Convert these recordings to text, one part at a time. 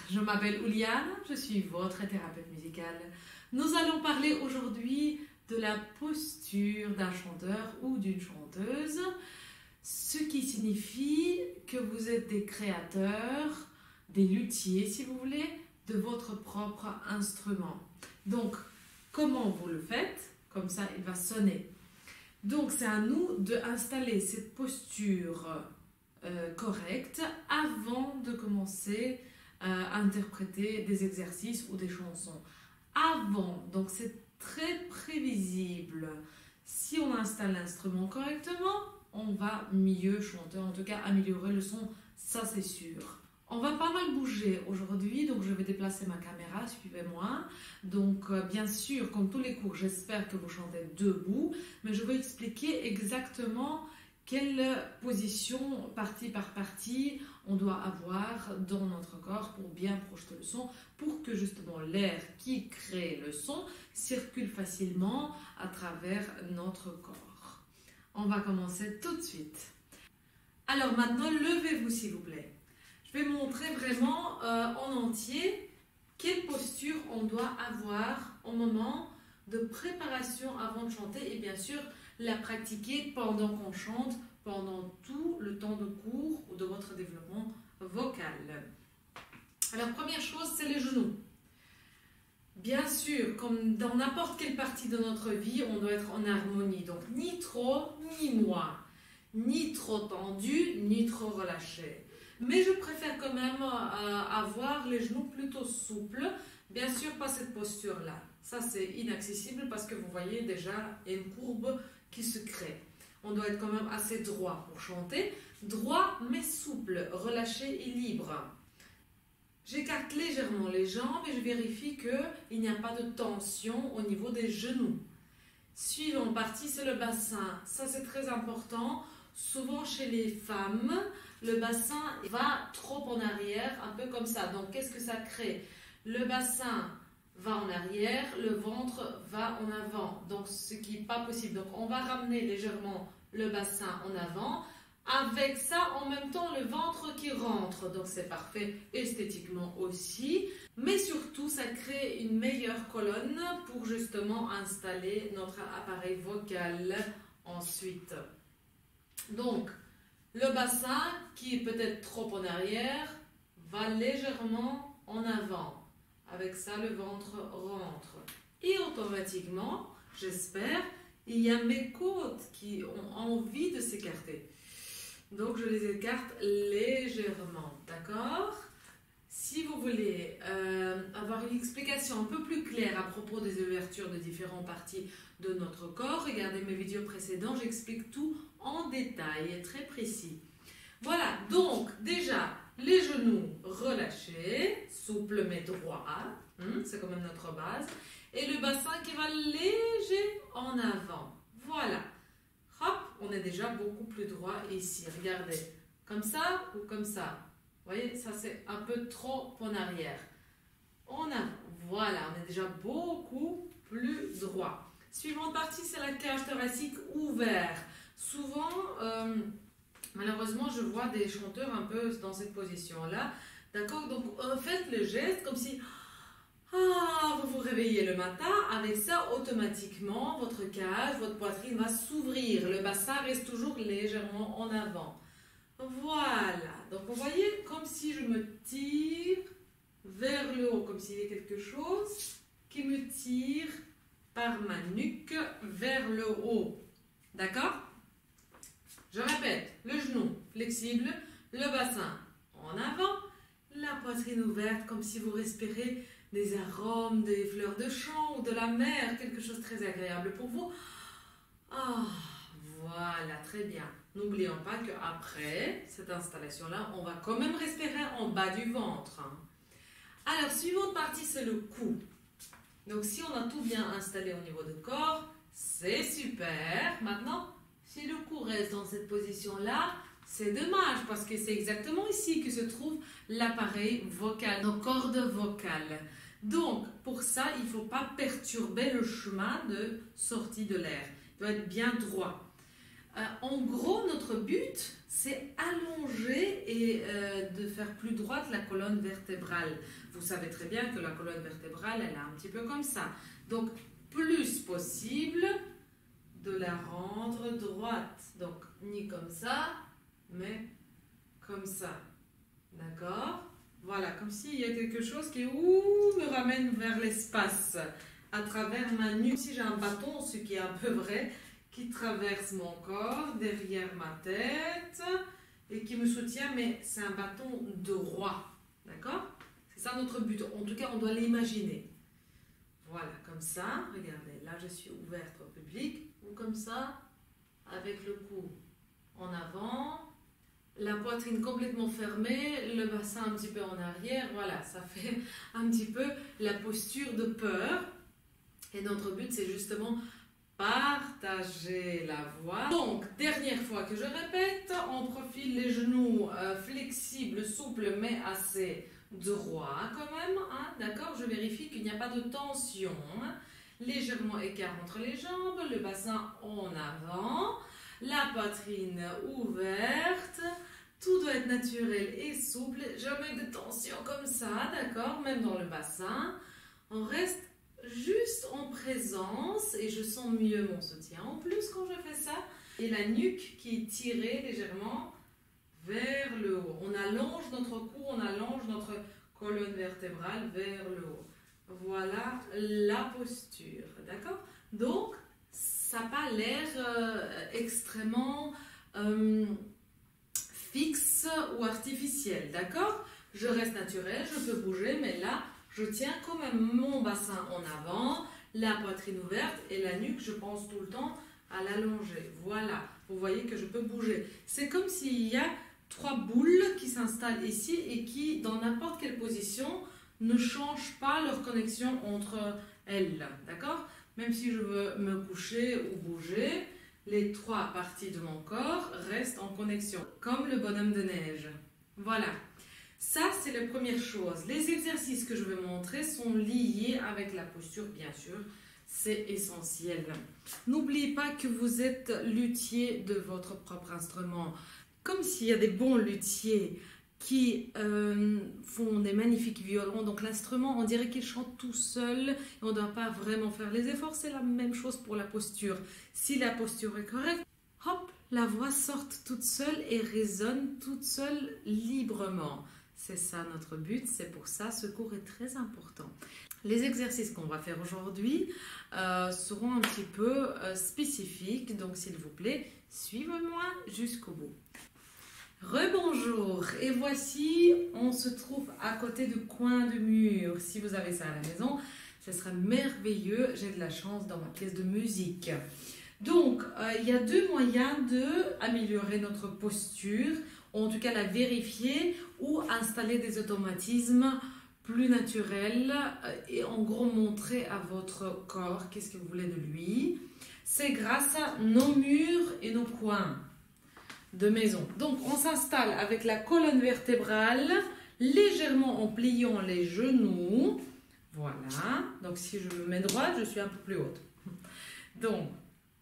je m'appelle Ouliane, je suis votre thérapeute musicale. Nous allons parler aujourd'hui de la posture d'un chanteur ou d'une chanteuse, ce qui signifie que vous êtes des créateurs, des luthiers si vous voulez, de votre propre instrument. Donc, comment vous le faites? Comme ça, il va sonner. Donc, c'est à nous d'installer cette posture correcte avant de commencer à interpréter des exercices ou des chansons. Avant, donc c'est très prévisible. Si on installe l'instrument correctement, on va mieux chanter, en tout cas améliorer le son, ça c'est sûr. On va pas mal bouger aujourd'hui, donc je vais déplacer ma caméra, suivez-moi. Donc bien sûr, comme tous les cours, j'espère que vous chantez debout, mais je vais expliquer exactement quelle position, partie par partie, on doit avoir dans notre corps pour bien projeter le son, pour que justement l'air qui crée le son circule facilement à travers notre corps. On va commencer tout de suite. Alors maintenant, levez-vous s'il vous plaît. Je vais montrer vraiment en entier quelle posture on doit avoir au moment de préparation avant de chanter et bien sûr la pratiquer pendant qu'on chante, pendant tout le temps de cours ou de votre développement vocal. Alors première chose, c'est les genoux. Bien sûr, comme dans n'importe quelle partie de notre vie, on doit être en harmonie. Donc ni trop, ni moins. Ni trop tendu, ni trop relâché. Mais je préfère quand même avoir les genoux plutôt souples. Bien sûr, pas cette posture-là. Ça, c'est inaccessible parce que vous voyez déjà, il y a une courbe qui se crée. On doit être quand même assez droit pour chanter. Droit, mais souple, relâché et libre. J'écarte légèrement les jambes et je vérifie qu'il n'y a pas de tension au niveau des genoux. Suivante partie, c'est le bassin. Ça, c'est très important. Souvent, chez les femmes, le bassin va trop en arrière, un peu comme ça. Donc, qu'est-ce que ça crée? Le bassin va en arrière, le ventre va en avant. Donc, ce qui n'est pas possible. Donc, on va ramener légèrement le bassin en avant. Avec ça, en même temps, le ventre qui rentre. Donc, c'est parfait esthétiquement aussi. Mais surtout, ça crée une meilleure colonne pour justement installer notre appareil vocal ensuite. Donc, le bassin qui est peut-être trop en arrière va légèrement en avant. Avec ça, le ventre rentre. Et automatiquement, j'espère, il y a mes côtes qui ont envie de s'écarter. Donc, je les écarte légèrement, d'accord? Si vous voulez avoir une explication un peu plus claire à propos des ouvertures de différentes parties de notre corps, regardez mes vidéos précédentes, j'explique tout en détail, très précis. Voilà, donc déjà, les genoux relâchés, souples mais droits, c'est quand même notre base. Et le bassin qui va léger en avant. Voilà. Hop, on est déjà beaucoup plus droit ici. Regardez, comme ça ou comme ça. Vous voyez, ça c'est un peu trop en arrière. En avant. Voilà, on est déjà beaucoup plus droit. Suivante partie, c'est la cage thoracique ouverte. Souvent, malheureusement, je vois des chanteurs un peu dans cette position-là. D'accord? Donc, faites le geste comme si vous vous réveillez le matin. Avec ça, automatiquement, votre cage, votre poitrine va s'ouvrir. Le bassin reste toujours légèrement en avant. Voilà. Donc, vous voyez, comme si je me tire vers le haut, comme s'il y avait quelque chose qui me tire par ma nuque vers le haut. D'accord? Je répète, le genou flexible, le bassin en avant, la poitrine ouverte comme si vous respirez des arômes, des fleurs de champ ou de la mer, quelque chose de très agréable pour vous. Voilà, très bien. N'oublions pas qu'après cette installation-là, on va quand même respirer en bas du ventre. Alors, suivante partie, c'est le cou. Donc, si on a tout bien installé au niveau du corps, c'est super. Maintenant, si le cou reste dans cette position-là, c'est dommage parce que c'est exactement ici que se trouve l'appareil vocal, nos cordes vocales. Donc, pour ça, il ne faut pas perturber le chemin de sortie de l'air. Il doit être bien droit. En gros, notre but, c'est allonger et de faire plus droite la colonne vertébrale. Vous savez très bien que la colonne vertébrale, elle est un petit peu comme ça. Donc, plus possible de la rendre droite. Donc, ni comme ça, mais comme ça. D'accord? Voilà, comme s'il y a quelque chose qui me ramène vers l'espace à travers ma nuque. Si j'ai un bâton, ce qui est un peu vrai, qui traverse mon corps, derrière ma tête et qui me soutient, mais c'est un bâton droit. D'accord? C'est ça notre but. En tout cas, on doit l'imaginer. Voilà, comme ça. Regardez, là, je suis ouverte au public. Ou comme ça, avec le cou en avant. La poitrine complètement fermée, le bassin un petit peu en arrière. Voilà, ça fait un petit peu la posture de peur. Et notre but, c'est justement partager la voix. Donc, dernière fois que je répète, on profile les genoux flexibles, souples, mais assez droits quand même. Hein, d'accord? Je vérifie qu'il n'y a pas de tension. Hein, légèrement écart entre les jambes, le bassin en avant, la poitrine ouverte. Tout doit être naturel et souple. Jamais de tension comme ça, d'accord? Même dans le bassin. On reste juste en présence et je sens mieux mon soutien en plus quand je fais ça. Et la nuque qui est tirée légèrement vers le haut. On allonge notre cou, on allonge notre colonne vertébrale vers le haut. Voilà la posture, d'accord? Donc, ça n'a pas l'air extrêmement fixe ou artificiel, d'accord? Je reste naturel, je peux bouger, mais là, je tiens quand même mon bassin en avant, la poitrine ouverte et la nuque, je pense tout le temps à l'allonger. Voilà, vous voyez que je peux bouger. C'est comme s'il y a 3 boules qui s'installent ici et qui, dans n'importe quelle position, ne changent pas leur connexion entre elles. D'accord? Même si je veux me coucher ou bouger, les 3 parties de mon corps restent en connexion, comme le bonhomme de neige. Voilà. Ça, c'est la première chose. Les exercices que je vais montrer sont liés avec la posture, bien sûr. C'est essentiel. N'oubliez pas que vous êtes luthier de votre propre instrument. Comme s'il y a des bons luthiers qui font des magnifiques violons. Donc l'instrument, on dirait qu'il chante tout seul. Et on ne doit pas vraiment faire les efforts. C'est la même chose pour la posture. Si la posture est correcte, hop, la voix sort toute seule et résonne toute seule librement. C'est ça notre but, c'est pour ça ce cours est très important. Les exercices qu'on va faire aujourd'hui seront un petit peu spécifiques, donc s'il vous plaît, suivez-moi jusqu'au bout. Rebonjour, et voici, on se trouve à côté du coin du mur. Si vous avez ça à la maison, ce sera merveilleux, j'ai de la chance dans ma pièce de musique. Donc, il y a 2 moyens d'améliorer notre posture, en tout cas la vérifier ou installer des automatismes plus naturels et en gros montrer à votre corps qu'est-ce que vous voulez de lui. C'est grâce à nos murs et nos coins de maison. Donc, on s'installe avec la colonne vertébrale, légèrement en pliant les genoux. Voilà. Donc, si je me mets droite, je suis un peu plus haute. Donc,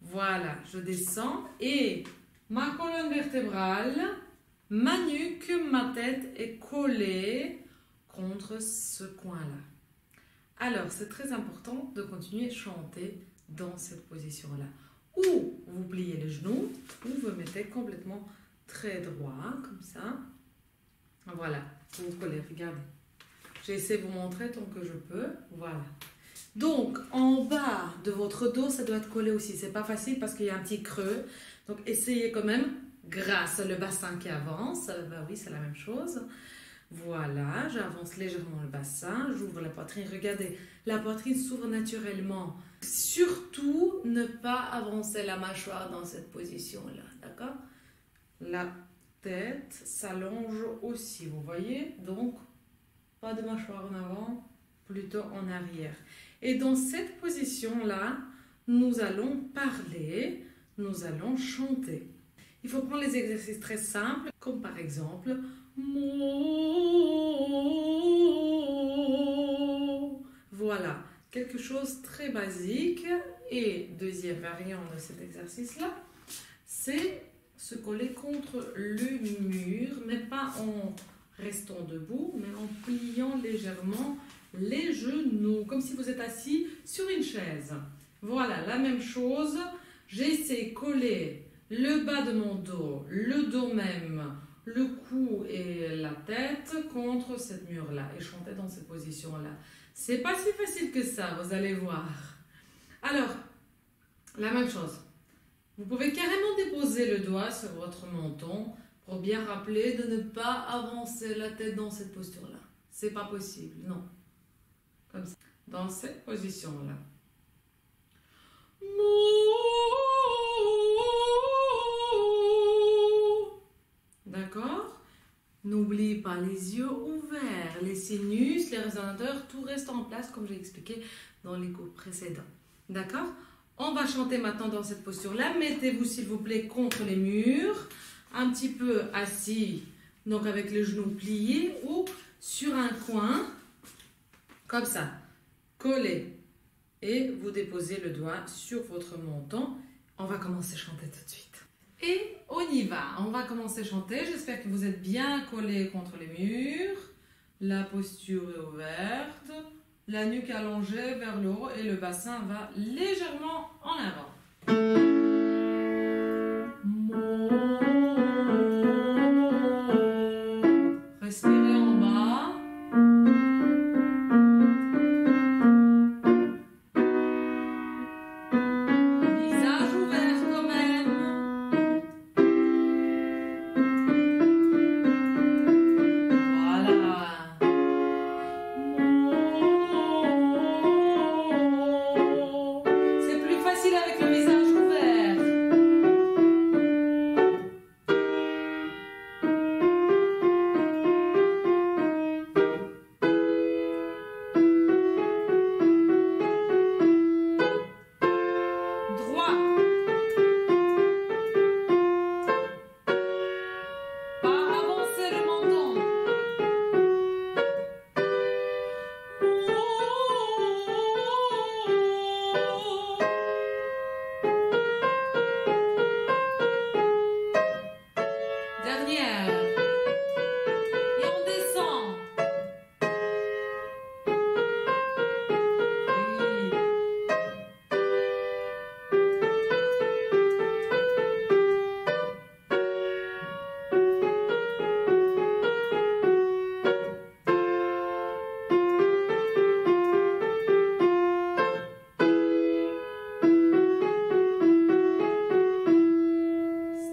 voilà, je descends et ma colonne vertébrale, ma nuque, ma tête est collée contre ce coin-là. Alors, c'est très important de continuer à chanter dans cette position-là. Ou vous pliez les genoux, ou vous mettez complètement très droit, comme ça. Voilà, vous vous collez, regardez. J'essaie de vous montrer tant que je peux. Voilà. Donc, en bas de votre dos, ça doit être collé aussi. C'est pas facile parce qu'il y a un petit creux. Donc, essayez quand même, grâce au bassin qui avance. Ben oui, c'est la même chose. Voilà, j'avance légèrement le bassin, j'ouvre la poitrine. Regardez, la poitrine s'ouvre naturellement. Surtout, ne pas avancer la mâchoire dans cette position-là, d'accord? La tête s'allonge aussi, vous voyez? Donc, pas de mâchoire en avant, plutôt en arrière. Et dans cette position-là, nous allons parler, nous allons chanter. Il faut prendre les exercices très simples, comme par exemple voilà, quelque chose de très basique. Et deuxième variante de cet exercice-là, c'est se coller contre le mur, mais pas en restant debout, mais en pliant légèrement les genoux, comme si vous êtes assis sur une chaise. Voilà, la même chose. J'essaie de coller le bas de mon dos, le dos même, le cou et la tête contre cette mur-là et chanter dans cette position-là. C'est pas si facile que ça, vous allez voir. Alors, la même chose. Vous pouvez carrément déposer le doigt sur votre menton pour bien rappeler de ne pas avancer la tête dans cette posture-là. C'est pas possible, non. Comme ça, dans cette position-là. D'accord? N'oubliez pas les yeux ouverts, les sinus, les résonateurs, tout reste en place comme j'ai expliqué dans les cours précédents. D'accord? On va chanter maintenant dans cette posture-là. Mettez-vous s'il vous plaît contre les murs, un petit peu assis, donc avec les genoux pliés ou sur un coin, comme ça, collé. Et vous déposez le doigt sur votre menton. On va commencer à chanter tout de suite. Et on y va. On va commencer à chanter. J'espère que vous êtes bien collés contre les murs. La posture est ouverte. La nuque allongée vers le haut et le bassin va légèrement en avant. Respirez en bas. Visage ouvert quand même. Voilà. C'est plus facile avec le visage ouvert. Droit. Pas avancer le menton. Dernière. Et on descend. Oui.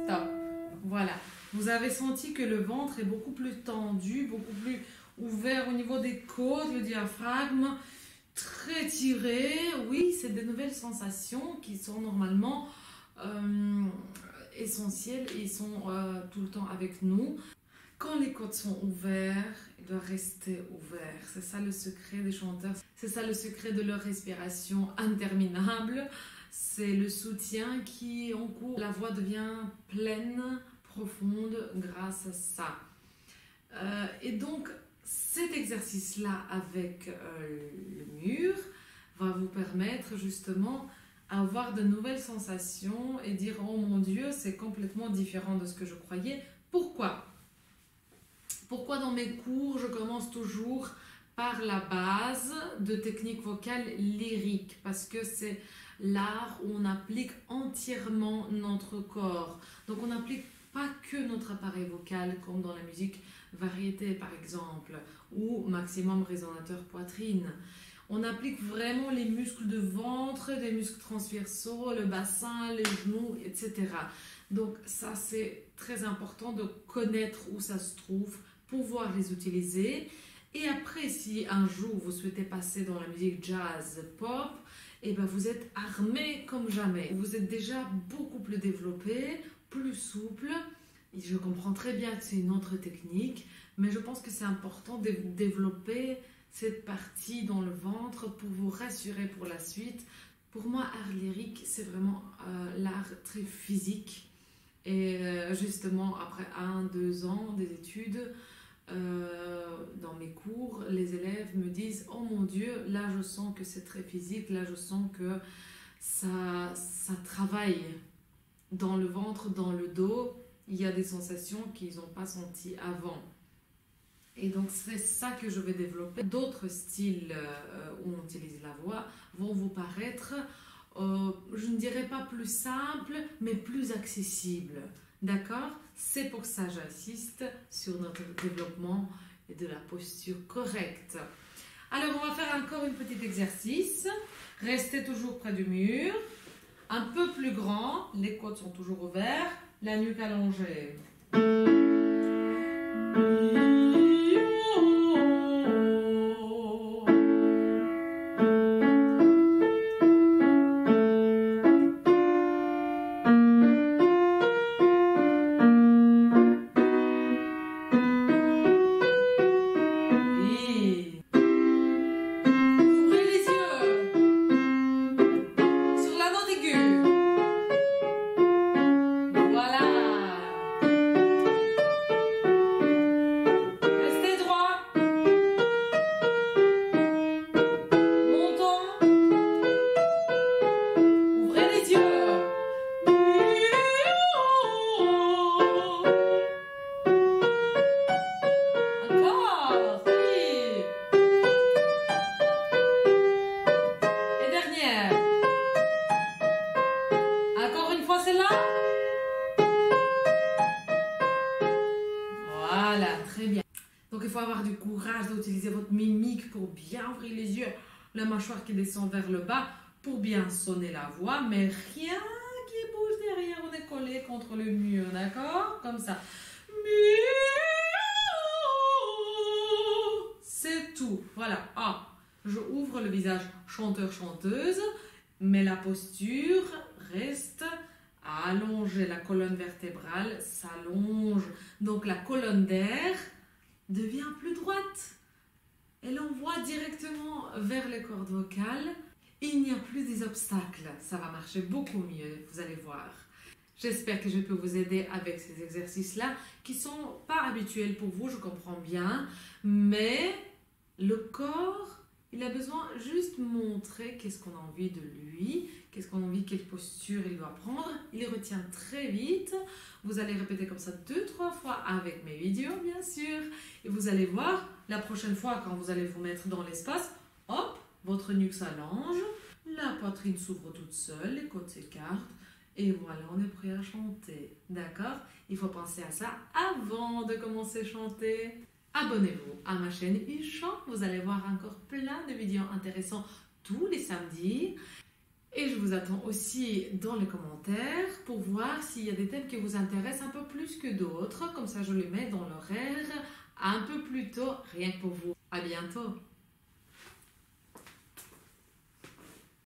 Stop. Voilà. Vous avez senti que le ventre est beaucoup plus tendu, beaucoup plus ouvert au niveau des côtes, le diaphragme très tiré. Oui, c'est des nouvelles sensations qui sont normalement essentielles et sont tout le temps avec nous. Quand les côtes sont ouvertes, ils doivent rester ouverts. C'est ça le secret des chanteurs. C'est ça le secret de leur respiration interminable. C'est le soutien qui encourt. La voix devient pleine, profonde grâce à ça. Et donc, cet exercice-là avec le mur va vous permettre justement d'avoir de nouvelles sensations et dire « Oh mon Dieu, c'est complètement différent de ce que je croyais. » Pourquoi ? Pourquoi dans mes cours, je commence toujours par la base de technique vocale lyrique? Parce que c'est l'art où on applique entièrement notre corps. Donc on n'applique pas que notre appareil vocal, comme dans la musique variété par exemple, ou maximum résonateur poitrine. On applique vraiment les muscles de ventre, les muscles transversaux, le bassin, les genoux, etc. Donc ça c'est très important de connaître où ça se trouve, pouvoir les utiliser. Et après, si un jour vous souhaitez passer dans la musique jazz, pop, et ben vous êtes armé comme jamais. Vous êtes déjà beaucoup plus développé, plus souple. Et je comprends très bien que c'est une autre technique, mais je pense que c'est important de développer cette partie dans le ventre pour vous rassurer pour la suite. Pour moi, art lyrique, c'est vraiment l'art très physique. Et justement, après 1-2 ans des études, dans mes cours, les élèves me disent « Oh mon Dieu, là je sens que c'est très physique, là je sens que ça travaille. » dans le ventre, dans le dos, il y a des sensations qu'ils n'ont pas senties avant. Et donc, c'est ça que je vais développer. D'autres styles où on utilise la voix vont vous paraître, je ne dirais pas plus simples, mais plus accessibles. D'accord? C'est pour ça que j'insiste sur notre développement et de la posture correcte. Alors, on va faire encore un petit exercice. Restez toujours près du mur. Un peu plus grand. Les côtes sont toujours ouvertes. La nuque allongée. Voilà, très bien. Donc il faut avoir du courage d'utiliser votre mimique pour bien ouvrir les yeux, la mâchoire qui descend vers le bas pour bien sonner la voix, mais rien qui bouge derrière, on est collé contre le mur, d'accord? Comme ça. C'est tout. Voilà. Ah, je ouvre le visage chanteur-chanteuse, mais la posture reste allongée. La colonne vertébrale s'allonge. Donc la colonne d'air devient plus droite. Elle envoie directement vers les cordes vocales. Il n'y a plus des obstacles. Ça va marcher beaucoup mieux, vous allez voir. J'espère que je peux vous aider avec ces exercices-là qui ne sont pas habituels pour vous, je comprends bien. Mais le corps, il a besoin juste de montrer qu'est-ce qu'on a envie de lui, qu'est-ce qu'on a envie, quelle posture il doit prendre. Il retient très vite. Vous allez répéter comme ça 2-3 fois avec mes vidéos, bien sûr. Et vous allez voir, la prochaine fois, quand vous allez vous mettre dans l'espace, hop, votre nuque s'allonge, la poitrine s'ouvre toute seule, les côtes s'écartent. Et voilà, on est prêt à chanter. D'accord? Il faut penser à ça avant de commencer à chanter. Abonnez-vous à ma chaîne UChant. Vous allez voir encore plein de vidéos intéressantes tous les samedis. Et je vous attends aussi dans les commentaires pour voir s'il y a des thèmes qui vous intéressent un peu plus que d'autres. Comme ça, je les mets dans l'horaire un peu plus tôt, rien que pour vous. À bientôt!